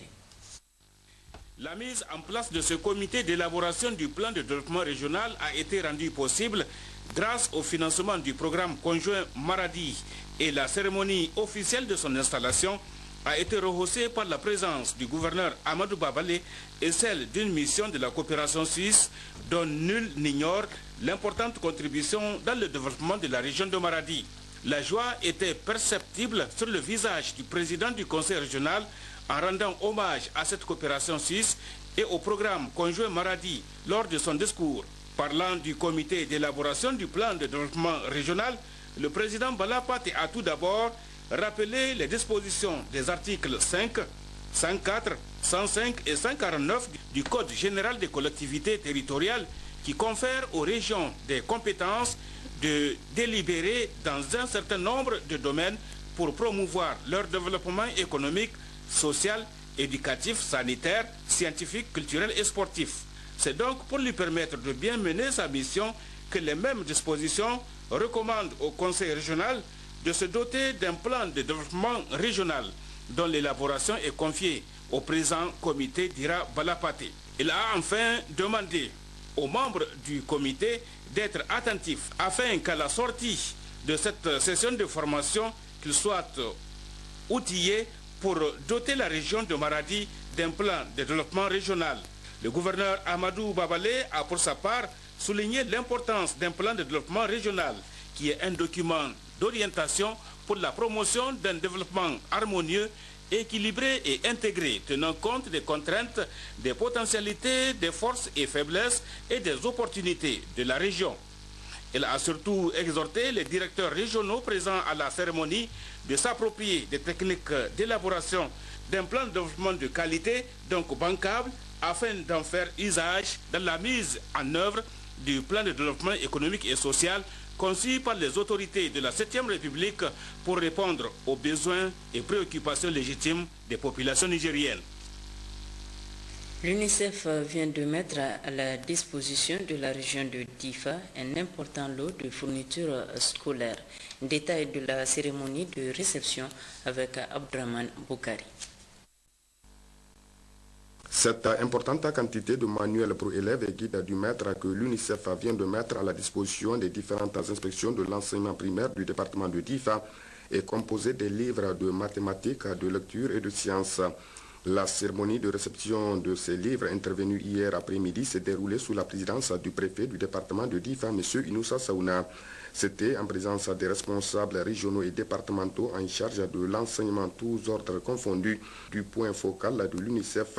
La mise en place de ce comité d'élaboration du plan de développement régional a été rendue possible grâce au financement du programme conjoint Maradi, et la cérémonie officielle de son installation a été rehaussée par la présence du gouverneur Amadou Babalé et celle d'une mission de la coopération suisse dont nul n'ignore l'importante contribution dans le développement de la région de Maradi. La joie était perceptible sur le visage du président du conseil régional en rendant hommage à cette coopération suisse et au programme conjoint Maradi lors de son discours. Parlant du comité d'élaboration du plan de développement régional, le président Balapate a tout d'abord rappelé les dispositions des articles 5, 104, 105 et 149 du Code général des collectivités territoriales qui confèrent aux régions des compétences de délibérer dans un certain nombre de domaines pour promouvoir leur développement économique, social, éducatif, sanitaire, scientifique, culturel et sportif. C'est donc pour lui permettre de bien mener sa mission que les mêmes dispositions recommandent au Conseil régional de se doter d'un plan de développement régional dont l'élaboration est confiée au présent comité d'Ira Balapate. Il a enfin demandé aux membres du comité d'être attentifs afin qu'à la sortie de cette session de formation, qu'ils soient outillés pour doter la région de Maradi d'un plan de développement régional. Le gouverneur Amadou Babalé a pour sa part souligné l'importance d'un plan de développement régional qui est un document d'orientation pour la promotion d'un développement harmonieux, équilibré et intégré, tenant compte des contraintes, des potentialités, des forces et faiblesses et des opportunités de la région. Il a surtout exhorté les directeurs régionaux présents à la cérémonie de s'approprier des techniques d'élaboration d'un plan de développement de qualité, donc bancable, afin d'en faire usage dans la mise en œuvre du plan de développement économique et social conçu par les autorités de la 7e République pour répondre aux besoins et préoccupations légitimes des populations nigériennes. L'UNICEF vient de mettre à la disposition de la région de Difa un important lot de fournitures scolaires. Détail de la cérémonie de réception avec Abdraman Boukari. Cette importante quantité de manuels pour élèves et guides du maître que l'UNICEF vient de mettre à la disposition des différentes inspections de l'enseignement primaire du département de Difa est composée des livres de mathématiques, de lecture et de sciences. La cérémonie de réception de ces livres intervenue hier après-midi s'est déroulée sous la présidence du préfet du département de Difa, M. Inoussa Saouna. C'était en présence des responsables régionaux et départementaux en charge de l'enseignement tous ordres confondus du point focal de l'UNICEF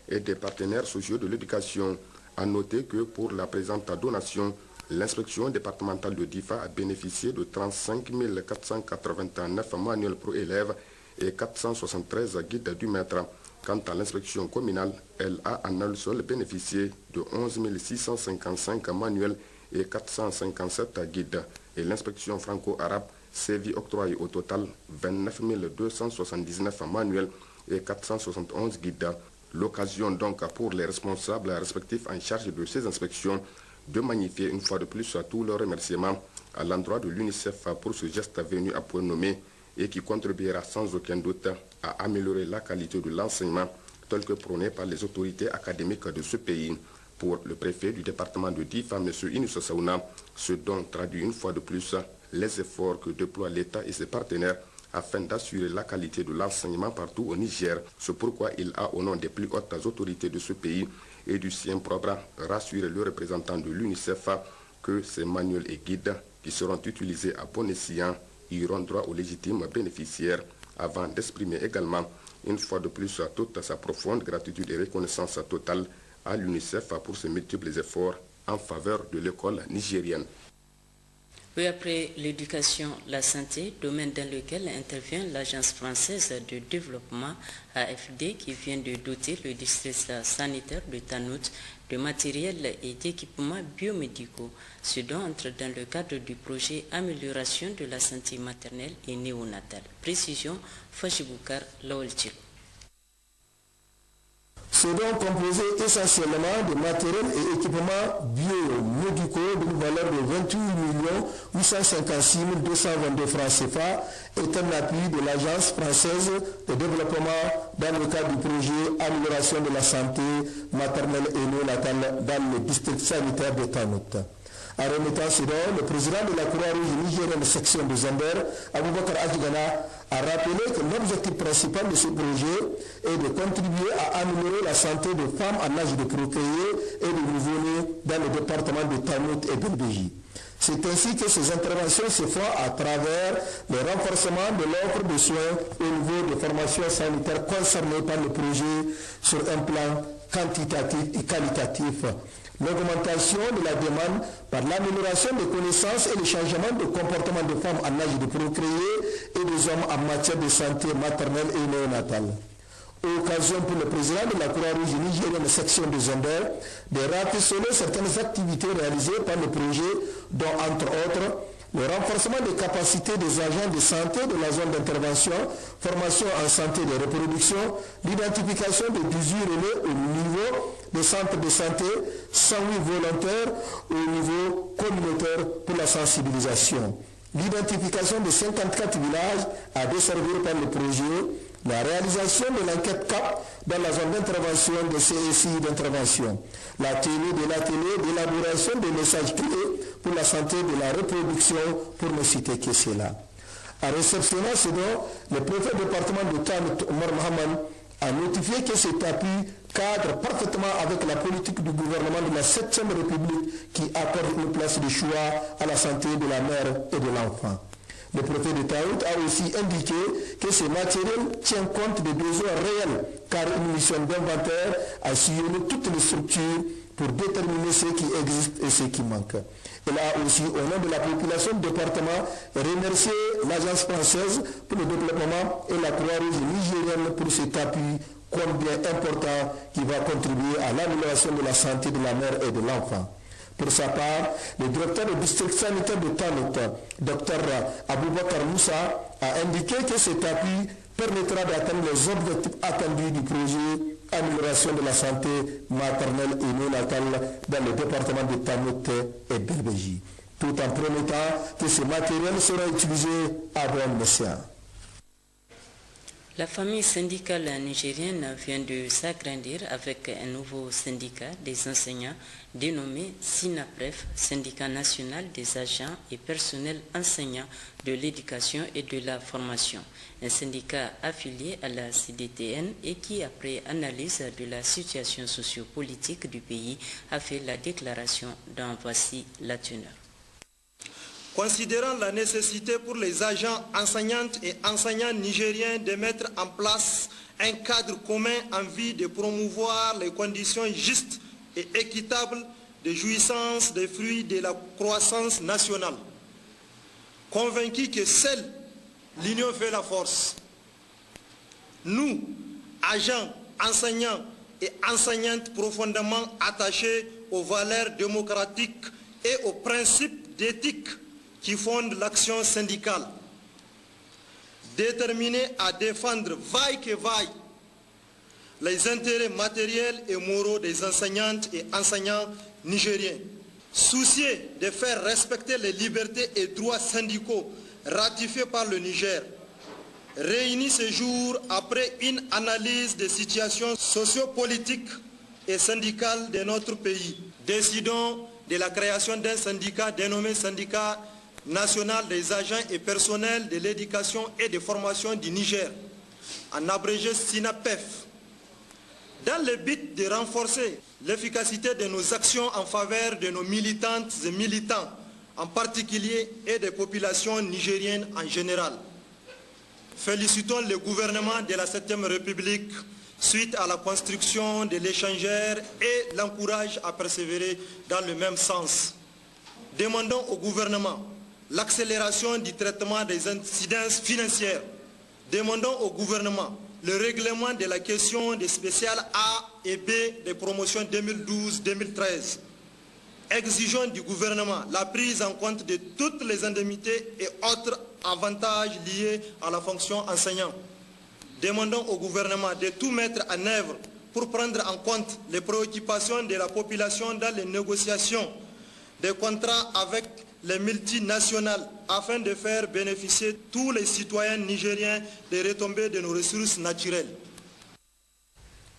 et des partenaires sociaux de l'éducation. À noter que pour la présente donation, l'inspection départementale de Difa a bénéficié de 35 489 manuels pour élèves et 473 guides du maître. Quant à l'inspection communale, elle a en elle seule bénéficié de 11 655 manuels et 457 guides. Et l'inspection franco-arabe s'est vu octroyer au total 29 279 manuels et 471 guides. L'occasion donc pour les responsables respectifs en charge de ces inspections de magnifier une fois de plus tous leurs remerciements à l'endroit de l'UNICEF pour ce geste venu à point nommé et qui contribuera sans aucun doute à améliorer la qualité de l'enseignement tel que prôné par les autorités académiques de ce pays. Pour le préfet du département de Difa, M. Inoussa Saouna, ce dont traduit une fois de plus les efforts que déploient l'État et ses partenaires afin d'assurer la qualité de l'enseignement partout au Niger. C'est pourquoi il a, au nom des plus hautes autorités de ce pays et du sien propre, rassuré le représentant de l'UNICEF que ces manuels et guides qui seront utilisés à bon escient iront droit aux légitimes bénéficiaires, avant d'exprimer également une fois de plus toute sa profonde gratitude et reconnaissance totale à l'UNICEF pour ses multiples efforts en faveur de l'école nigérienne. Peu après l'éducation, la santé, domaine dans lequel intervient l'Agence française de développement AFD qui vient de doter le district sanitaire de Tanout de matériel et d'équipements biomédicaux, ce dont entre dans le cadre du projet Amélioration de la santé maternelle et néonatale. Précision, Fajiboukar Laolchik. Seront composés essentiellement de matériel et équipements biomédicaux d'une valeur de 28 856 222 francs CFA est un appui de l'Agence française de développement dans le cadre du projet Amélioration de la santé maternelle et néonatale dans le district sanitaire de Tanout. En remettant ce don, le président de la Croix-Rouge nigérienne section de Zender, Aboubakar Adjigana, a rappelé que l'objectif principal de ce projet est de contribuer à améliorer la santé des femmes en âge de procréer et de nouveau-nés dans le département de Tanout et d'Elbéji. C'est ainsi que ces interventions se font à travers le renforcement de l'offre de soins au niveau des formations sanitaires concernées par le projet sur un plan quantitatif et qualitatif. L'augmentation de la demande par l'amélioration des connaissances et le changement de comportement des femmes en âge de procréer et des hommes en matière de santé maternelle et néonatale. Occasion pour le président de la Croix-Rouge nigérienne section de Zender de rappeler certaines activités réalisées par le projet, dont entre autres le renforcement des capacités des agents de santé de la zone d'intervention, formation en santé de reproduction, l'identification des 18 relais au niveau des centres de santé, 108 volontaires au niveau communautaire pour la sensibilisation. L'identification de 54 villages à desservir par le projet, la réalisation de l'enquête CAP dans la zone d'intervention de CSI d'intervention, la tenue de l'atelier d'élaboration des messages clés pour la santé de la reproduction, pour ne citer que cela. En réceptionnant ce dont, le préfet département de Tanout, Omar Mohamed, a notifié que cet appui cadre parfaitement avec la politique du gouvernement de la 7e République qui accorde une place de choix à la santé de la mère et de l'enfant. Le préfet de Tanout a aussi indiqué que ce matériel tient compte des besoins réels car une mission d'inventaire a sillonné toutes les structures pour déterminer ce qui existe et ce qui manque. Elle a aussi, au nom de la population du département, remercié l'Agence française pour le développement et la Croix-Rouge nigérienne pour cet appui combien important qui va contribuer à l'amélioration de la santé de la mère et de l'enfant. Pour sa part, le directeur du district sanitaire de Tanout, Dr Aboubakar Moussa, a indiqué que cet appui permettra d'atteindre les objectifs attendus du projet amélioration de la santé maternelle et néonatale dans le département de Tanout et Belbégie, tout en promettant que ce matériel sera utilisé à bon escient. La famille syndicale nigérienne vient de s'agrandir avec un nouveau syndicat des enseignants dénommé SINAPREF, Syndicat national des agents et personnels enseignants de l'éducation et de la formation. Un syndicat affilié à la CDTN et qui, après analyse de la situation sociopolitique du pays, a fait la déclaration dont voici la teneur. Considérant la nécessité pour les agents enseignantes et enseignants nigériens de mettre en place un cadre commun en vue de promouvoir les conditions justes et équitables de jouissance des fruits de la croissance nationale. Convaincus que seule l'union fait la force, nous, agents, enseignants et enseignantes profondément attachés aux valeurs démocratiques et aux principes d'éthique qui fondent l'action syndicale, déterminés à défendre vaille que vaille les intérêts matériels et moraux des enseignantes et enseignants nigériens, soucieux de faire respecter les libertés et droits syndicaux ratifiés par le Niger, réunis ce jour après une analyse des situations sociopolitiques et syndicales de notre pays, décidons de la création d'un syndicat dénommé Syndicat national des agents et personnels de l'éducation et de formation du Niger, en abrégé SINAPEF, dans le but de renforcer l'efficacité de nos actions en faveur de nos militantes et militants, en particulier, et des populations nigériennes en général. Félicitons le gouvernement de la 7e République suite à la construction de l'échangeur et l'encourage à persévérer dans le même sens. Demandons au gouvernement l'accélération du traitement des incidences financières. Demandons au gouvernement le règlement de la question des spéciales A et B des promotions 2012-2013. Exigeons du gouvernement la prise en compte de toutes les indemnités et autres avantages liés à la fonction enseignant. Demandons au gouvernement de tout mettre en œuvre pour prendre en compte les préoccupations de la population dans les négociations des contrats avec les multinationales afin de faire bénéficier tous les citoyens nigériens des retombées de nos ressources naturelles.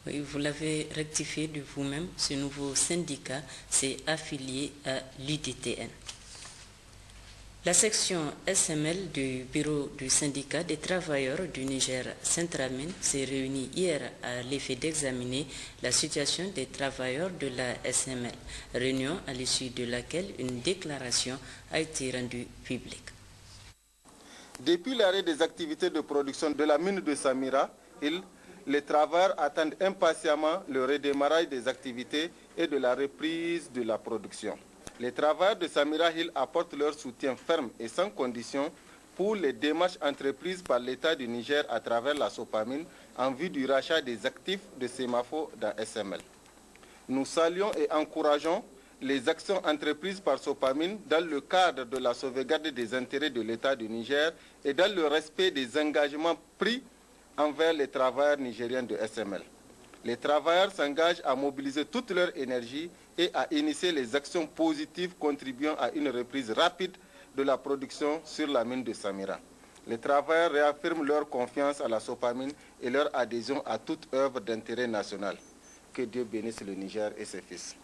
Oui, vous l'avez rectifié de vous-même, ce nouveau syndicat s'est affilié à l'UDTN. La section SML du bureau du syndicat des travailleurs du Niger Centramine s'est réunie hier à l'effet d'examiner la situation des travailleurs de la SML, réunion à l'issue de laquelle une déclaration a été rendue publique. Depuis l'arrêt des activités de production de la mine de Samira, les travailleurs attendent impatiemment le redémarrage des activités et de la reprise de la production. Les travailleurs de Samira Hill apportent leur soutien ferme et sans condition pour les démarches entreprises par l'État du Niger à travers la Sopamine en vue du rachat des actifs de Semafo dans SML. Nous saluons et encourageons les actions entreprises par Sopamine dans le cadre de la sauvegarde des intérêts de l'État du Niger et dans le respect des engagements pris envers les travailleurs nigériens de SML. Les travailleurs s'engagent à mobiliser toute leur énergie et à initier les actions positives contribuant à une reprise rapide de la production sur la mine de Samira. Les travailleurs réaffirment leur confiance à la Sopamine et leur adhésion à toute œuvre d'intérêt national. Que Dieu bénisse le Niger et ses fils.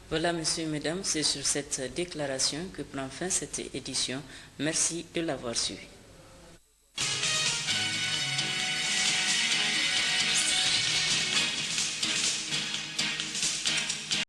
Voilà, messieurs, mesdames, c'est sur cette déclaration que prend fin cette édition. Merci de l'avoir suivi.